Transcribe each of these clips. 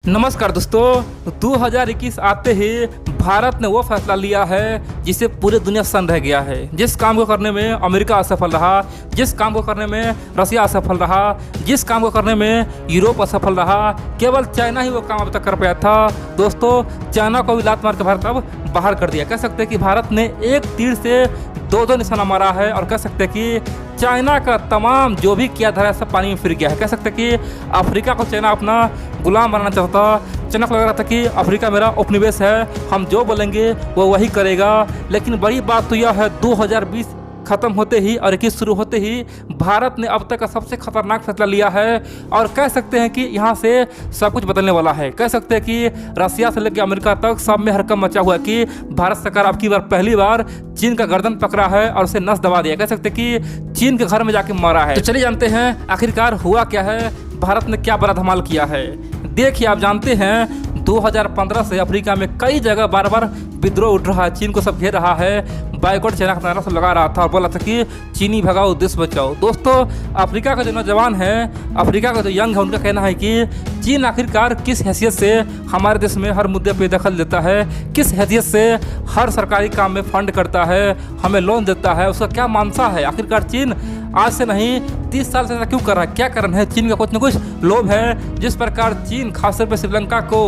नमस्कार दोस्तों, 2021 आते ही भारत ने वो फैसला लिया है जिसे पूरी दुनिया सन रह गया है। जिस काम को करने में अमेरिका असफल रहा, जिस काम को करने में रसिया असफल रहा, जिस काम को करने में यूरोप असफल रहा, केवल चाइना ही वो काम अब तक कर पाया था। दोस्तों, चाइना को भी लात मार के भारत अब बाहर कर दिया। कह सकते हैं कि भारत ने एक तीर से दो निशाना मारा है और कह सकते हैं कि चाइना का तमाम जो भी किया धरा सब पानी में फिर गया है। कह सकते हैं कि अफ्रीका को चाइना अपना गुलाम बनाना चाहता। चाइना को लग रहा था कि अफ्रीका मेरा उपनिवेश है, हम जो बोलेंगे वो वही करेगा। लेकिन बड़ी बात तो यह है, 2020 खत्म होते ही और 21 शुरू होते ही भारत ने अब तक का सबसे खतरनाक फैसला लिया है और कह सकते हैं कि यहाँ से सब कुछ बदलने वाला है। कह सकते हैं कि रसिया से लेकर अमेरिका तक सब में हड़कंप मचा हुआ है कि भारत सरकार अब की बार पहली बार चीन का गर्दन पकड़ा है और उसे नस दबा दिया। कह सकते हैं कि चीन के घर में जाके मारा है। तो चलिए जानते हैं आखिरकार हुआ क्या है, भारत ने क्या बड़ा धमाल किया है। देखिए, आप जानते हैं 2015 से अफ्रीका में कई जगह बार बार विद्रोह उठ रहा है, चीन को सब घेर रहा है। बाइकआउट चाइना का नारा सब लगा रहा था और बोला था कि चीनी भगाओ देश बचाओ। दोस्तों, अफ्रीका का जो नौजवान है, अफ्रीका का जो यंग है, उनका कहना है कि चीन आखिरकार किस हैसियत से हमारे देश में हर मुद्दे पे दखल देता है, किस हैसियत से हर सरकारी काम में फंड करता है, हमें लोन देता है, उसका क्या मानसा है। आखिरकार चीन आज से नहीं 30 साल से ऐसा क्यों कर रहा है, क्या कारण है। चीन का कुछ न कुछ लोभ है। जिस प्रकार चीन खासतौर पे श्रीलंका को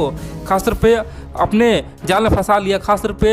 खासतौर पे अपने जाल में फंसा लिया, खासतौर पे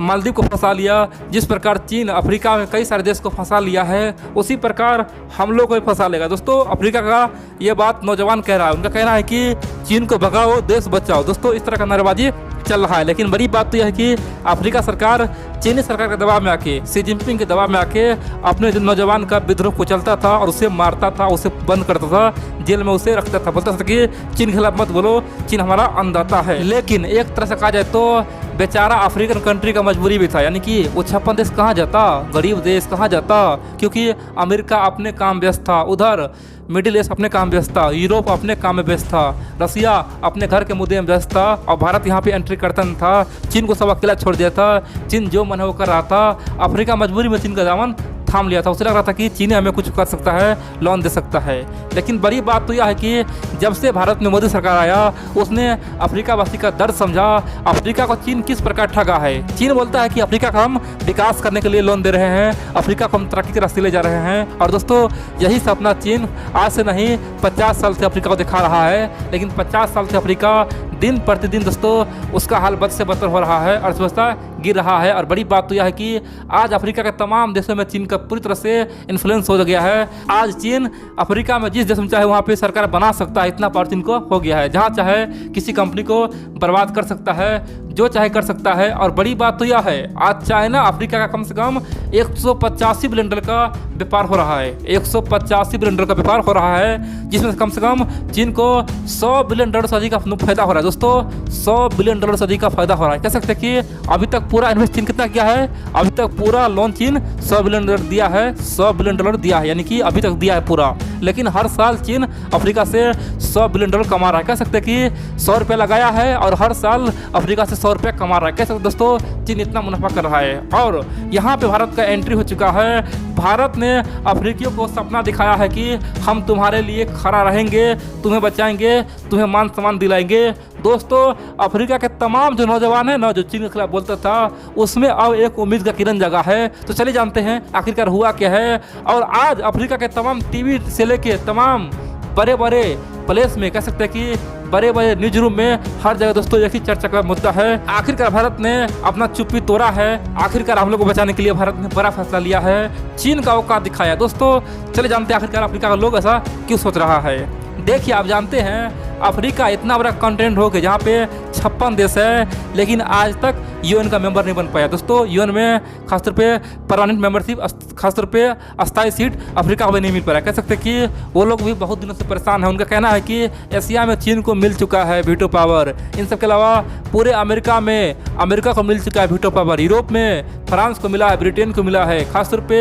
मालदीव को फंसा लिया, जिस प्रकार चीन अफ्रीका में कई सारे देश को फंसा लिया है, उसी प्रकार हम लोग को भी फंसा लेगा। दोस्तों, अफ्रीका का ये बात नौजवान कह रहा है, उनका कहना है कि चीन को भगाओ देश बचाओ। दोस्तों, इस तरह का नारेबाजी चल रहा है। लेकिन बड़ी बात तो यह है कि अफ्रीका सरकार चीनी सरकार के दबाव में आके, शी जिनपिंग के दबाव में आके अपने जो नौजवान का विद्रोह कुचलता था और उसे मारता था, उसे बंद करता था, जेल में उसे रखता था, बोलता था कि चीन के खिलाफ मत बोलो, चीन हमारा अन्नदाता है। लेकिन एक तरह से कहा जाए तो बेचारा अफ्रीकन कंट्री का मजबूरी भी था, यानी कि वो 56 देश कहाँ जाता, गरीब देश कहाँ जाता, क्योंकि अमेरिका अपने काम व्यस्त था, उधर मिडिल ईस्ट अपने काम व्यस्त था, यूरोप अपने काम में व्यस्त था, रसिया अपने घर के मुद्दे में व्यस्त था और भारत यहाँ पे एंट्री करता नहीं था। चीन को सब अकेला छोड़ दिया था, चीन जो मन है वो कर रहा था। अफ्रीका मजबूरी में चीन का दामन थाम लिया था। उसे लग रहा था कि चीन हमें कुछ कर सकता है, लोन दे सकता है। लेकिन बड़ी बात तो यह है कि जब से भारत में मोदी सरकार आया, उसने अफ्रीका वासी का दर्द समझा। अफ्रीका को चीन किस प्रकार ठगा है। चीन बोलता है कि अफ्रीका का हम विकास करने के लिए लोन दे रहे हैं, अफ्रीका को हम तरक्की के रास्ते ले जा रहे हैं। और दोस्तों, यही सपना चीन आज से नहीं 50 साल से अफ्रीका को दिखा रहा है। लेकिन 50 साल से अफ्रीका दिन प्रतिदिन दोस्तों उसका हाल बद से बदतर हो रहा है, अर्थव्यवस्था गिर रहा है। और बड़ी बात तो यह है कि आज अफ्रीका के तमाम देशों में चीन का पूरी तरह से इन्फ्लुएंस हो गया है। आज चीन अफ्रीका में जिस देश में चाहे वहाँ पे सरकार बना सकता है, इतना पावर चीन को हो गया है। जहाँ चाहे किसी कंपनी को बर्बाद कर सकता है, जो चाहे कर सकता है। और बड़ी बात तो यह है, आज चाइना अफ्रीका का कम से कम 185 बिलियन डॉलर का व्यापार हो रहा है, 185 बिलियन डॉलर का व्यापार हो रहा है, जिसमें से कम से कम चीन को 100 बिलियन डॉलर से अधिक का फायदा हो रहा है। दोस्तों, 100 बिलियन डॉलर से अधिक का फायदा हो रहा है। कह सकते हैं कि अभी तक पूरा इन्वेस्ट चीन कितना किया है, अभी तक पूरा लोन चीन 100 बिलियन डॉलर दिया है, 100 बिलियन डॉलर दिया है, यानी कि अभी तक दिया है पूरा। लेकिन हर साल चीन अफ्रीका से 100 बिलियन डॉलर कमा रहा है। कह सकते हैं कि 100 रुपये लगाया है और हर साल अफ्रीका से 100 रुपये कमा रहा है। कैसे दोस्तों, चीन इतना मुनाफा कर रहा है। और यहाँ पे भारत का एंट्री हो चुका है। भारत ने अफ्रीकियों को सपना दिखाया है कि हम तुम्हारे लिए खड़ा रहेंगे, तुम्हें बचाएंगे, तुम्हें मान सम्मान दिलाएंगे। दोस्तों, अफ्रीका के तमाम जो नौजवान है ना, जो चीन के खिलाफ बोलता था, उसमें अब एक उम्मीद का किरण जगा है। तो चलिए जानते हैं आखिरकार हुआ क्या है। और आज अफ्रीका के तमाम टीवी से लेके तमाम बड़े बड़े प्लेस में, कह सकते हैं कि बड़े बड़े न्यूज रूम में, हर जगह दोस्तों एक ही चर्चा का मुद्दा है। आखिरकार भारत ने अपना चुप्पी तोड़ा है। आखिरकार हम लोग को बचाने के लिए भारत ने बड़ा फैसला लिया है, चीन का औकात दिखाया। दोस्तों, चले जानते हैं आखिरकार अफ्रीका का लोग ऐसा क्यों सोच रहा है। देखिए, आप जानते हैं अफ्रीका इतना बड़ा कंटेंट हो गया जहाँ पे 56 देश है, लेकिन आज तक यूएन का मेंबर नहीं बन पाया। दोस्तों, यूएन में खासतौर पे परमानेंट मेंबरशिप, खासतौर पे अस्थायी सीट अफ्रीका को नहीं मिल पा रहा है। कह सकते हैं कि वो लोग भी बहुत दिनों से परेशान है। उनका कहना है कि एशिया में चीन को मिल चुका है वीटो पावर, इन सब के अलावा पूरे अमेरिका में अमेरिका को मिल चुका है वीटो पावर, यूरोप में फ्रांस को मिला है, ब्रिटेन को मिला है, खासतौर पे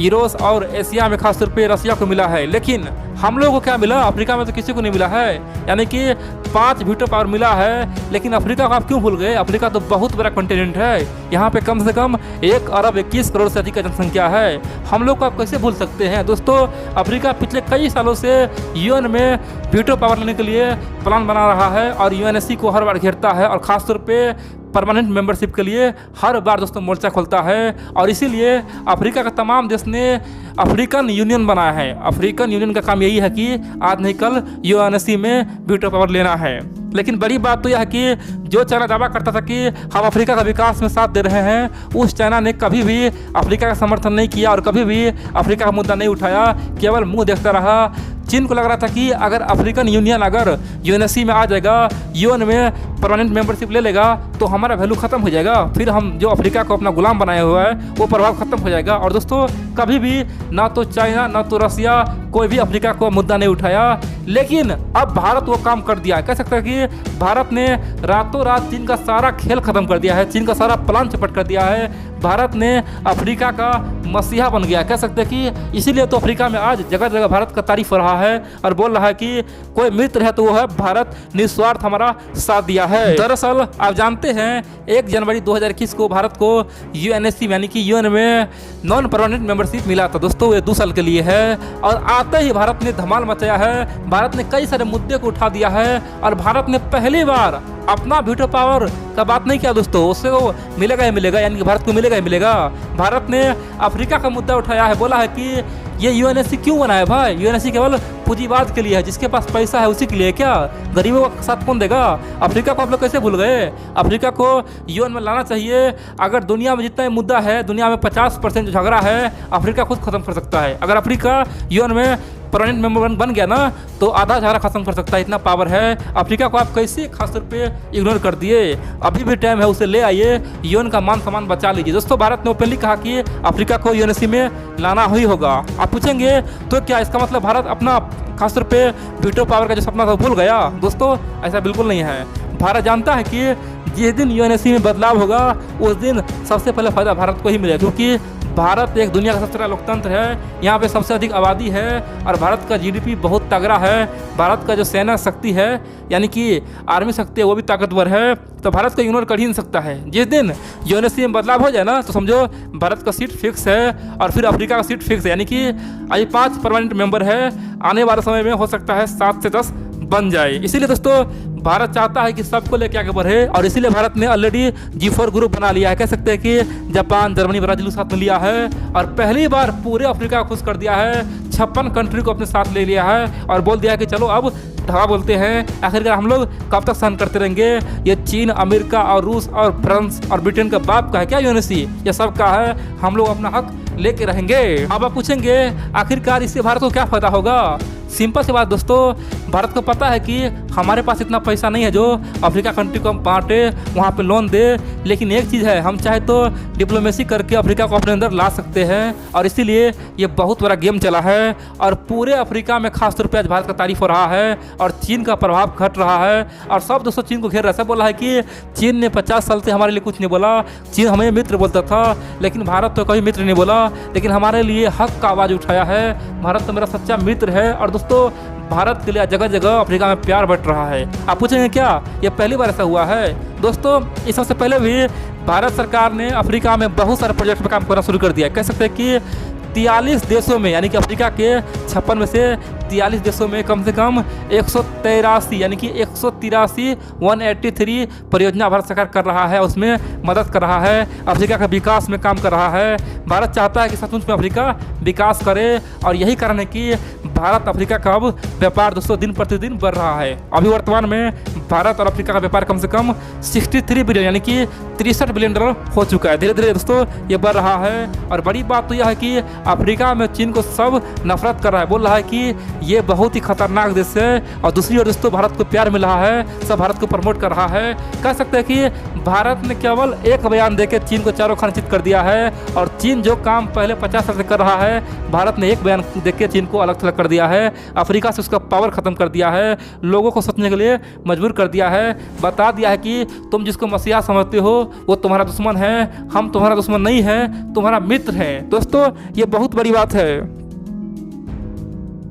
यूरोस और एशिया में खासतौर पे रसिया को मिला है। लेकिन हम लोगों को क्या मिला, अफ्रीका में तो किसी को नहीं मिला है। यानी कि 5 वीटो पावर मिला है, लेकिन अफ्रीका को आप क्यों भूल गए? अफ्रीका तो बहुत बड़ा कॉन्टिनेंट है, यहाँ पे कम से कम 1 अरब 21 करोड़ से अधिक का जनसंख्या है। हम लोग को आप कैसे भूल सकते हैं? दोस्तों, अफ्रीका पिछले कई सालों से यूएन में वीटो पावर लेने के लिए प्लान बना रहा है और यूएनएससी को हर बार घेरता है और ख़ासतौर पे परमानेंट मेंबरशिप के लिए हर बार दोस्तों मोर्चा खोलता है। और इसीलिए अफ्रीका का तमाम देश ने अफ्रीकन यूनियन बनाया है। अफ्रीकन यूनियन का काम यही है कि आज नहीं कल यूएनएससी में वीटो पावर लेना है। लेकिन बड़ी बात तो यह है कि जो चाइना दावा करता था कि हम अफ्रीका का विकास में साथ दे रहे हैं, उस चाइना ने कभी भी अफ्रीका का समर्थन नहीं किया और कभी भी अफ्रीका का मुद्दा नहीं उठाया, केवल मुंह देखता रहा। चीन को लग रहा था कि अगर अफ्रीकन यूनियन अगर यूएनएससी में आ जाएगा, यूएन में परमानेंट मेंबरशिप ले लेगा, तो हमारा वैल्यू खत्म हो जाएगा, फिर हम जो अफ्रीका को अपना गुलाम बनाया हुआ है वो प्रभाव खत्म हो जाएगा। और दोस्तों, कभी भी ना तो चाइना ना तो रसिया कोई भी अफ्रीका को मुद्दा नहीं उठाया। लेकिन अब भारत वो काम कर दिया। कह सकते हैं कि भारत ने रातों रात चीन का सारा खेल खत्म कर दिया है, चीन का सारा प्लान चपट कर दिया है। भारत ने अफ्रीका का मसीहा बन गया, कह सकते हैं कि इसीलिए तो अफ्रीका में आज जगह जगह भारत का तारीफ हो रहा है और बोल रहा है कि कोई मित्र है तो वो है भारत, निस्वार्थ हमारा साथ दिया है। दरअसल आप जानते हैं 1 जनवरी 2021 को भारत को यूएनएससी यानी कि यूएन में नॉन परमानेंट मेंबरशिप मिला था। दोस्तों, ये 2 साल के लिए है और आते ही भारत ने धमाल मचाया है। भारत ने कई सारे मुद्दे को उठा दिया है और भारत ने पहली बार अपना वीटो पावर का बात नहीं किया दोस्तों, उससे वो मिलेगा ही मिलेगा, यानी कि भारत को मिलेगा ही मिलेगा। भारत ने अफ्रीका का मुद्दा उठाया है, बोला है कि ये यूएनएससी क्यों बना है भाई? यूएनएससी केवल पूंजीवाद के लिए है, जिसके पास पैसा है उसी के लिए। क्या गरीबों का साथ कौन देगा? अफ्रीका को आप लोग कैसे भूल गए? अफ्रीका को यूएन में लाना चाहिए। अगर दुनिया में जितना मुद्दा है, दुनिया में 50% जो झगड़ा है, अफ्रीका खुद खत्म कर सकता है। अगर अफ्रीका यूएन में परमानेंट मेंबर बन गया ना, तो आधा झगड़ा खत्म कर सकता है, इतना पावर है। अफ्रीका को आप कैसे खासतौर पे इग्नोर कर दिए? अभी भी टाइम है, उसे ले आइए, यूएन का मान सम्मान बचा लीजिए। दोस्तों, भारत ने ओपनली कहा कि अफ्रीका को यूएनएससी में लाना ही होगा। आप पूछेंगे तो क्या इसका मतलब भारत अपना खासतौर पे वीटो पावर का जो सपना था भूल गया? दोस्तों, ऐसा बिल्कुल नहीं है। भारत जानता है कि जिस दिन यूएनएससी में बदलाव होगा उस दिन सबसे पहले फायदा भारत को ही मिलेगा, क्योंकि भारत एक दुनिया का सबसे बड़ा लोकतंत्र है, यहाँ पे सबसे अधिक आबादी है और भारत का जीडीपी बहुत तगड़ा है। भारत का जो सेना शक्ति है, यानी कि आर्मी शक्ति है, वो भी ताकतवर है, तो भारत को इग्नोर कर ही नहीं सकता है। जिस दिन यूएनएससी में बदलाव हो जाए ना, तो समझो भारत का सीट फिक्स है और फिर अफ्रीका का सीट फिक्स है, यानी कि अभी 5 परमानेंट मेंबर है, आने वाले समय में हो सकता है 7 से 10 बन जाए। इसीलिए दोस्तों, भारत चाहता है कि सबको लेके आगे बढ़े और इसीलिए भारत ने ऑलरेडी G4 ग्रुप बना लिया है। कह सकते हैं कि जापान, जर्मनी, ब्राजील साथ में लिया है और पहली बार पूरे अफ्रीका को खुश कर दिया है। 56 कंट्री को अपने साथ ले लिया है और बोल दिया है कि चलो अब धावा बोलते हैं। आखिरकार हम लोग कब तक सहन करते रहेंगे? ये चीन, अमेरिका और रूस और फ्रांस और ब्रिटेन का बाप का है क्या यूएनएससी? ये सब का है, हम लोग अपना हक लेके रहेंगे। अब आप पूछेंगे आखिरकार इससे भारत को क्या फायदा होगा? सिंपल सी बात दोस्तों, भारत को पता है कि हमारे पास इतना पैसा नहीं है जो अफ्रीका कंट्री को हम बांटे, वहाँ पे लोन दे। लेकिन एक चीज़ है, हम चाहे तो डिप्लोमेसी करके अफ्रीका को अपने अंदर ला सकते हैं और इसीलिए ये बहुत बड़ा गेम चला है और पूरे अफ्रीका में खासतौर पर आज भारत का तारीफ हो रहा है और चीन का प्रभाव घट रहा है। और सब दोस्तों चीन को घेर रहा है। बोला है कि चीन ने 50 साल से हमारे लिए कुछ नहीं बोला, चीन हमें मित्र बोलता था, लेकिन भारत तो कभी मित्र नहीं बोला, लेकिन हमारे लिए हक का आवाज़ उठाया है। भारत तो मेरा सच्चा मित्र है और दोस्तों भारत के लिए जगह जगह अफ्रीका में प्यार बढ़ रहा है। आप पूछेंगे क्या ये पहली बार ऐसा हुआ है? दोस्तों, इस सबसे पहले भी भारत सरकार ने अफ्रीका में बहुत सारे प्रोजेक्ट पर काम करना शुरू कर दिया। कह सकते हैं कि 43 देशों में, यानी कि अफ्रीका के 56 में से 43 देशों में कम से कम 183 यानी कि 183 परियोजना भारत सरकार कर रहा है, उसमें मदद कर रहा है, अफ्रीका का विकास में काम कर रहा है। भारत चाहता है कि सचमुच में अफ्रीका विकास करे और यही कारण है कि भारत अफ्रीका का अब व्यापार दोस्तों दिन प्रतिदिन बढ़ रहा है। अभी वर्तमान में भारत और अफ्रीका का व्यापार कम से कम 63 बिलियन यानी कि 63 बिलियन डॉलर हो चुका है। धीरे धीरे दोस्तों ये बढ़ रहा है और बड़ी बात तो यह है कि अफ्रीका में चीन को सब नफरत कर रहा है, बोल रहा है कि ये बहुत ही खतरनाक देश है। और दूसरी ओर दोस्तों भारत को प्यार मिल रहा है, सब भारत को प्रमोट कर रहा है। कह सकते हैं कि भारत ने केवल एक बयान देकर चीन को चारों खाने चित कर दिया है और चीन जो काम पहले 50 साल से कर रहा है, भारत ने एक बयान देकर चीन को अलग थलग कर दिया है। अफ्रीका से उसका पावर खत्म कर दिया है, लोगों को सोचने के लिए मजबूर कर दिया है, बता दिया है कि तुम जिसको मसीहा समझते हो वो तुम्हारा दुश्मन है, हम तुम्हारा दुश्मन नहीं है, तुम्हारा मित्र है। दोस्तों ये बहुत बड़ी बात है।